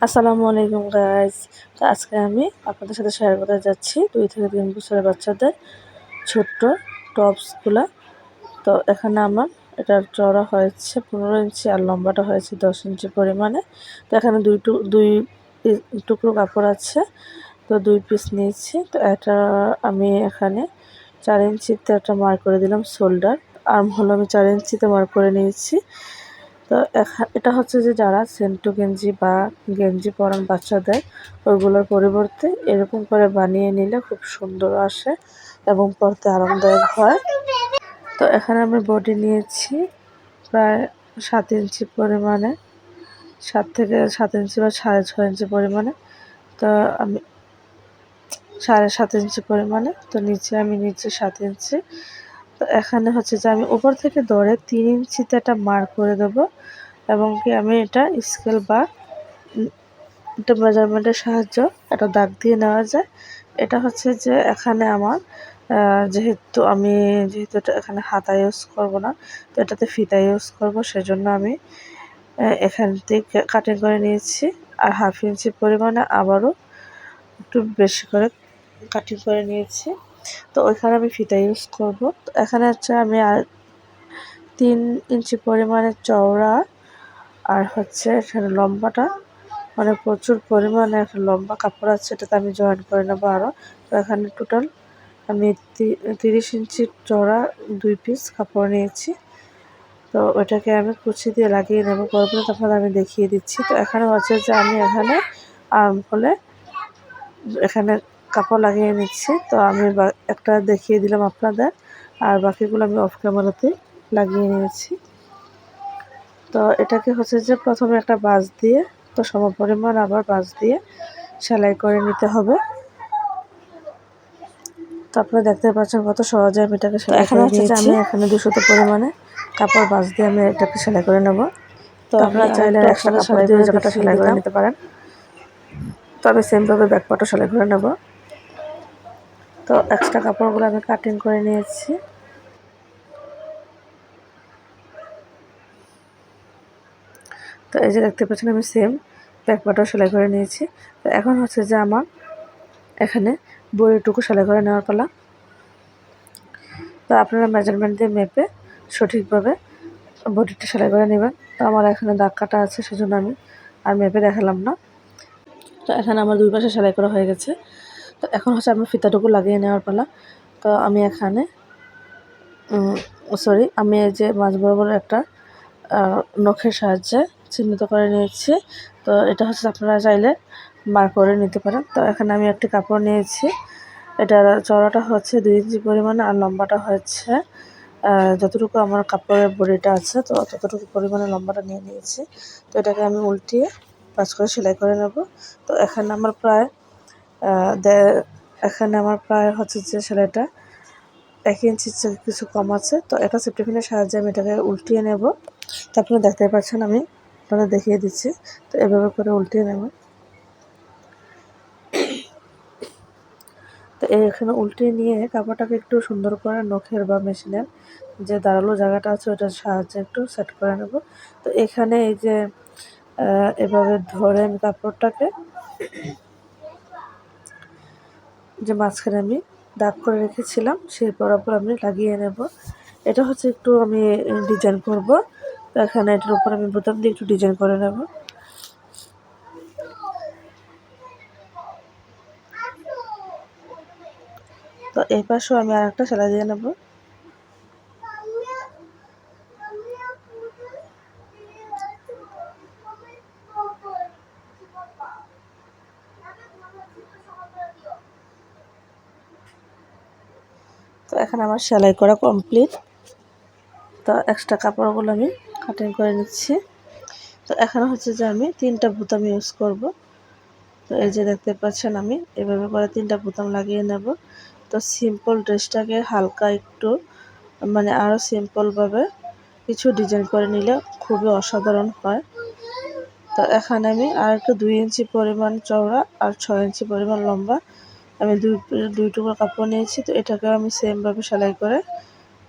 আসসালামু আলাইকুম গাইস। তো আজকে আমি আপনাদের সাথে শেয়ার করতে যাচ্ছি 2 থেকে 3 বছরের বাচ্চাদের ছোট্ট টপসগুলা। তো এখানে আমার এটার চওড়া হয়েছে 15 ইঞ্চি আর লম্বাটা হয়েছে 10 ইঞ্চি পরিমাণে। তো এখানে দুই টুকরো কাপড় আছে, তো 2 পিস নিয়েছি। তো এটা আমি এখানে 4 ইঞ্চিতে একটা মার্ক করে দিলাম শোল্ডার, আর্ম হলো আমি 4 ইঞ্চিতে মার্ক করে নিয়েছি। তো এটা হচ্ছে যে যারা সেন্টু গেঞ্জি বা গেঞ্জি পরান বাচ্চাদের, ওইগুলোর পরিবর্তে এরকম করে বানিয়ে নিলে খুব সুন্দর আসে এবং পরতে আরামদায়ক হয়। তো এখানে আমি বডি নিয়েছি প্রায় 7 ইঞ্চি পরিমাণে, 7 থেকে 7 ইঞ্চি বা 6.5 ইঞ্চি পরিমাণে। তো আমি 7.5 ইঞ্চি পরিমাণে, তো নিচে আমি নিচে 7 ইঞ্চি। তো এখানে হচ্ছে যে আমি উপর থেকে ধরে 3 ইঞ্চিতে একটা মার্ক করে দেবো এবং কি আমি এটা স্কেল বা এটা মেজারমেন্টের সাহায্য একটা দাগ দিয়ে নেওয়া যায়। এটা হচ্ছে যে এখানে আমার যেহেতু এটা এখানে হাতা ইউজ করব না, তো এটাতে ফিতা ইউজ করব, সেজন্য আমি এখান থেকে কাটিং করে নিয়েছি। আর 1/2 ইঞ্চি পরিমাণে আবারও একটু বেশি করে কাটিং করে নিয়েছি। তো ওইখানে আমি ফিতা ইউজ করব। তো এখানে হচ্ছে আমি আর 3 ইঞ্চি পরিমাণে চওড়া আর হচ্ছে এখানে লম্বাটা মানে প্রচুর পরিমাণে একটা লম্বা কাপড় আছে, এটাতে আমি জয়েন করে নেবো আরও। তো এখানে টোটাল আমি 30 ইঞ্চি চওড়া 2 পিস কাপড় নিয়েছি। তো ওইটাকে আমি কুচি দিয়ে লাগিয়ে নেবো, পরবর্তী তখন আমি দেখিয়ে দিচ্ছি। তো এখানে হচ্ছে যে আমি এখানে আর্ম হলে এখানে কাপড় লাগিয়ে নিচ্ছি। তো আমি একটা দেখিয়ে দিলাম আপনাদের, আর বাকিগুলো আমি অফ ক্যামেরাতে লাগিয়ে নিয়েছি। তো এটাকে হচ্ছে যে প্রথমে একটা বাঁশ দিয়ে, তো সমপরিমাণ আবার বাঁশ দিয়ে সেলাই করে নিতে হবে। তো আপনারা দেখতে পাচ্ছেন কত সহজে আমি এটাকে সেলাই করে নিয়েছি। আমি এখানে 200 পরিমাণে কাপড় বাঁশ দিয়ে আমি এটাকে সেলাই করে নেব। তো আপনারা চাইলে এক্সট্রা কাপড় দিয়ে জায়গাটা সেলাই করে নিতে পারেন। তো আমি সেমভাবে ব্যাক পার্টও সেলাই করে নেব। তো এক্সট্রা কাপড়গুলো আমি কাটিং করে নিয়েছি। তো এই যে দেখতে পাচ্ছেন আমি সেম ব্যাক পার্টও সেলাই করে নিয়েছি। তো এখন হচ্ছে যে আমার এখানে বডিটুকু সেলাই করে নেওয়ার পালা। তো আপনারা মেজারমেন্ট দিয়ে মেপে সঠিকভাবে বডিটা সেলাই করে নেবেন। তো আমার এখানে দাগ কাটা আছে, সেজন্য আমি আর মেপে দেখালাম না। তো এখানে আমার 2 পাশে সেলাই করা হয়ে গেছে। তো এখন হচ্ছে আমার ফিতাটুকু লাগিয়ে নেওয়ার পালা। তো আমি এখানে আমি এই যে মাঝ বরাবর একটা নখের সাহায্যে চিহ্নিত করে নিয়েছি। তো এটা হচ্ছে আপনারা চাইলে মার্ক করে নিতে পারেন। তো এখানে আমি একটি কাপড় নিয়েছি, এটার চওড়াটা হচ্ছে 2 ইঞ্চি পরিমাণে আর লম্বাটা হচ্ছে যতটুকু আমার কাপড়ের বডিটা আছে, তো ততটুকু পরিমাণে লম্বাটা নিয়ে নিয়েছি। তো এটাকে আমি উল্টিয়ে 5 করে সেলাই করে নেব। তো এখানে আমার প্রায় হচ্ছে যে সেলাইটা 1 ইঞ্চির চেয়ে কিছু কম আছে। তো এটা সেফটি পিনের সাহায্যে আমি এটাকে উল্টিয়ে নেব। তো আপনারা দেখতে পাচ্ছেন, আমি আপনাদের দেখিয়ে দিচ্ছি। তো এভাবে করে উল্টিয়ে নেব। তো এখানে উল্টিয়ে নিয়ে কাপড়টাকে একটু সুন্দর করে নখের বা মেশিনের যে দাঁড়ালো জায়গাটা আছে ওটার সাহায্যে একটু সেট করে নেব। তো এখানে এই যে এভাবে ধরে আমি কাপড়টাকে যে মাঝখানে আমি দাগ করে রেখেছিলাম সেই বরাবর আমি লাগিয়ে নেব। এটা হচ্ছে একটু আমি ডিজাইন করব। তো এখানে এটার উপর আমি বোতাম দিয়ে একটু ডিজাইন করে নেব। তো এই পাশেও আমি আর একটা সেলাই দিয়ে নেব। তো এখানে আমার সেলাই করা কমপ্লিট। তো এক্সট্রা কাপড়গুলো আমি কাটিং করে নিচ্ছি। তো এখানে হচ্ছে যে আমি 3টা বোতাম ইউজ করব। তো এই যে দেখতে পাচ্ছেন আমি এভাবে করে 3টা বোতাম লাগিয়ে নেব। তো সিম্পল ড্রেসটাকে হালকা একটু মানে আরও সিম্পলভাবে কিছু ডিজাইন করে নিলে খুবই অসাধারণ হয়। তো এখানে আমি আর একটু 2 ইঞ্চি পরিমাণ চওড়া আর 6 ইঞ্চি পরিমাণ লম্বা আমি দুই টুকরো কাপড় নিয়েছি। তো এটাকে আমি সেমভাবে সেলাই করে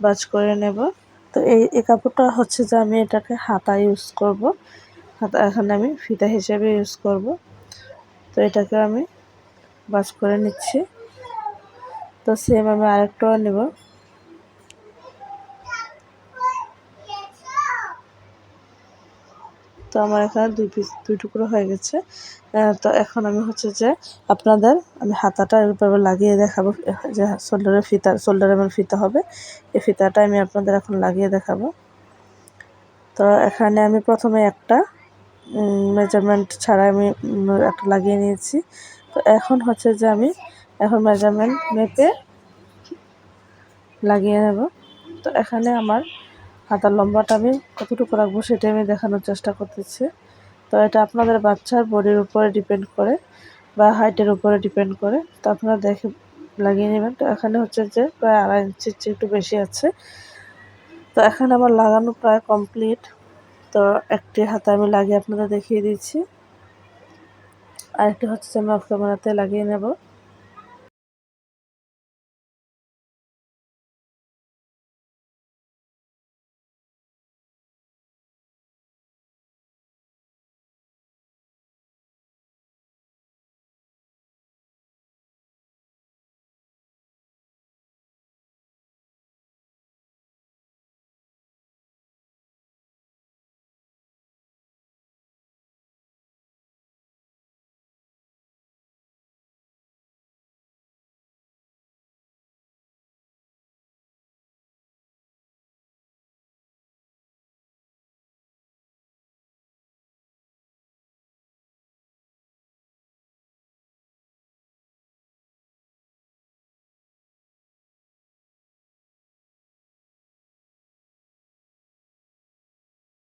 ভাঁজ করে নেব। তো এই কাপড়টা হচ্ছে যে আমি এটাকে হাতা ইউজ করব। হাতা এখানে আমি ফিতা হিসেবে ইউজ করব। তো এটাকে আমি ভাঁজ করে নিচ্ছি। তো সেম আমি আরেকটাও নেব। তো আমার এখানে দুই টুকরো হয়ে গেছে। তো এখন আমি হচ্ছে যে আপনাদের আমি হাতাটা এভাবে লাগিয়ে দেখাবো, যে শোল্ডারে আমার ফিতা হবে, এই ফিতাটা আমি আপনাদের এখন লাগিয়ে দেখাবো। তো এখানে আমি প্রথমে একটা মেজারমেন্ট ছাড়া আমি একটা লাগিয়ে নিয়েছি। তো এখন হচ্ছে যে আমি এখন মেজারমেন্ট মেপে লাগিয়ে নেব। তো এখানে আমার হাতার লম্বাটা আমি কতটুকু রাখবো সেটা আমি দেখানোর চেষ্টা করতেছি। তো এটা আপনাদের বাচ্চার বডির উপরে ডিপেন্ড করে বা হাইটের উপরে ডিপেন্ড করে। তো আপনারা দেখে লাগিয়ে নেবেন। তো এখানে হচ্ছে যে প্রায় 2.5 ইঞ্চির চেয়ে একটু বেশি আছে। তো এখানে আমার লাগানো প্রায় কমপ্লিট। তো একটি হাতা আমি লাগিয়ে আপনাদের দেখিয়ে দিচ্ছি, আরেকটি হচ্ছে যে আমি অফ ক্যামেরাতে লাগিয়ে নেব।